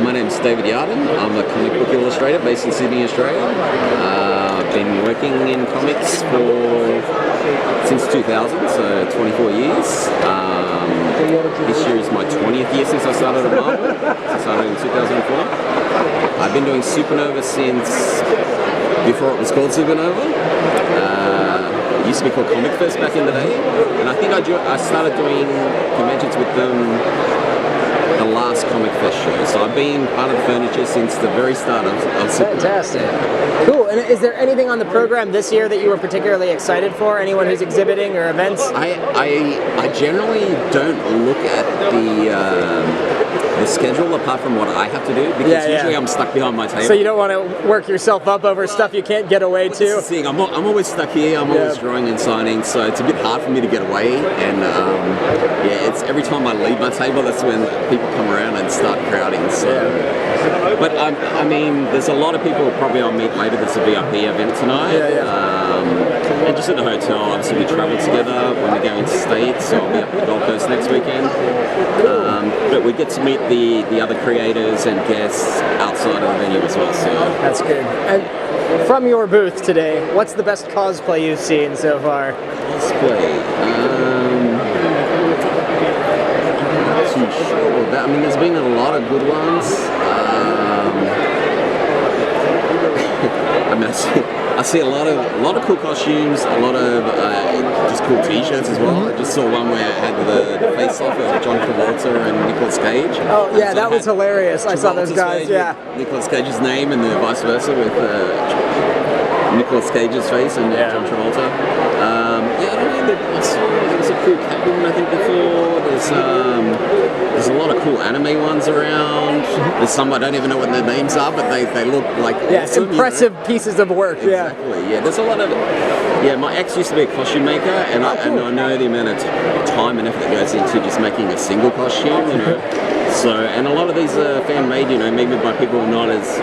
My name's David Yardin. I'm a comic book illustrator based in Sydney, Australia. I've been working in comics since 2000, so 24 years. This year is my 20th year since I started at Marvel. I started in 2004. I've been doing Supernova since before it was called Supernova. It used to be called Comic Fest back in the day, and I think I started doing conventions with them the last Comic Fest show. So I've been part of the furniture since the very start of Supernova. Fantastic. Cool. And is there anything on the program this year that you were particularly excited for? Anyone who's exhibiting or events? I generally don't look at the schedule apart from what I have to do, because usually I'm stuck behind my table. So you don't want to work yourself up over stuff you can't get away to? That's the thing. I'm always stuck here. I'm always drawing and signing, so it's a bit hard for me to get away. And it's every time I leave my table, that's when people come around and start crowding. So, but I mean, there's a lot of people probably I'll meet later. There's a VIP event tonight. And just at the hotel, obviously we travel together when we go into States, so I'll be up at the Gold Coast next weekend. But we get to meet the other creators and guests outside of the venue as well. So that's good. And from your booth today, what's the best cosplay you've seen so far? Cosplay? Not too sure. I mean, there's been a lot of good ones. I see a lot of cool costumes, a lot of just cool T-shirts as well. I just saw one where it had the face-off of John Travolta and Nicolas Cage. Oh yeah, that was hilarious. I saw those guys. Nicolas Cage's name and the vice versa with Nicolas Cage's face and John Travolta. I don't know. There's a cool Catwoman I think before. There's a lot of cool anime ones around. There's some I don't even know what their names are, but they look like awesome, impressive pieces of work. Exactly. Yeah, there's a lot of. My ex used to be a costume maker, and I know the amount of time and effort that goes into just making a single costume. So, and a lot of these are fan-made, maybe by people not as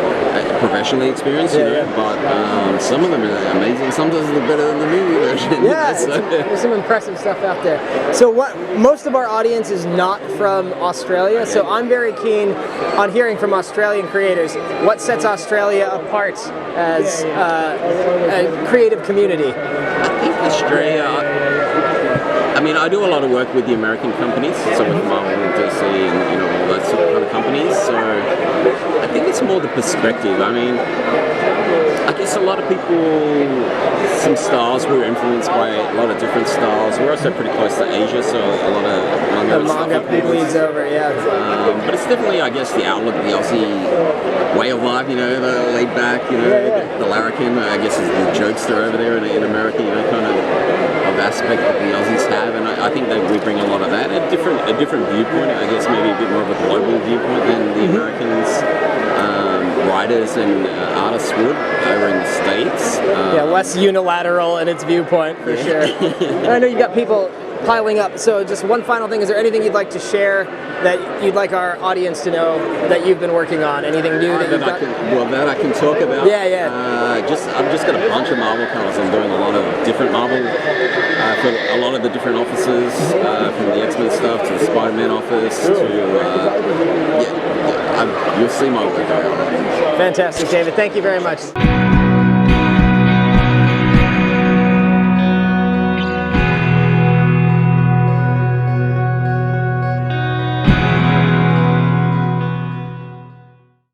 professionally experienced, but some of them are amazing. Sometimes they're better than the movie version. There's some impressive stuff out there. So most of our audience is not from Australia, so I'm very keen on hearing from Australian creators. What sets Australia apart as a creative community? I think Australia, I do a lot of work with the American companies, so with Marvel and DC and all those sort of other companies, so I think it's more the perspective. I guess a lot of people, some styles were influenced by a lot of different styles. We're also pretty close to Asia, so a lot of manga bleeds over, but it's definitely, I guess, the outlook, the Aussie way of life, the laid back, the larrikin, I guess, is the jokester over there in America, kind of aspect that the Aussies have, and I think that we bring a lot of that, a different viewpoint, I guess maybe a bit more of a global viewpoint than the Americans, writers and artists would over in the States. Less unilateral in its viewpoint, for sure. I know you've got people piling up, so just one final thing, is there anything you'd like to share that you'd like our audience to know that you've been working on? Anything new that you've got? That I can talk about? I've just got a bunch of Marvel covers. I'm doing a lot of different Marvel, for a lot of the different offices, from the X-Men stuff to the Spider-Man office to, you'll see my work. Fantastic, David. Thank you very much.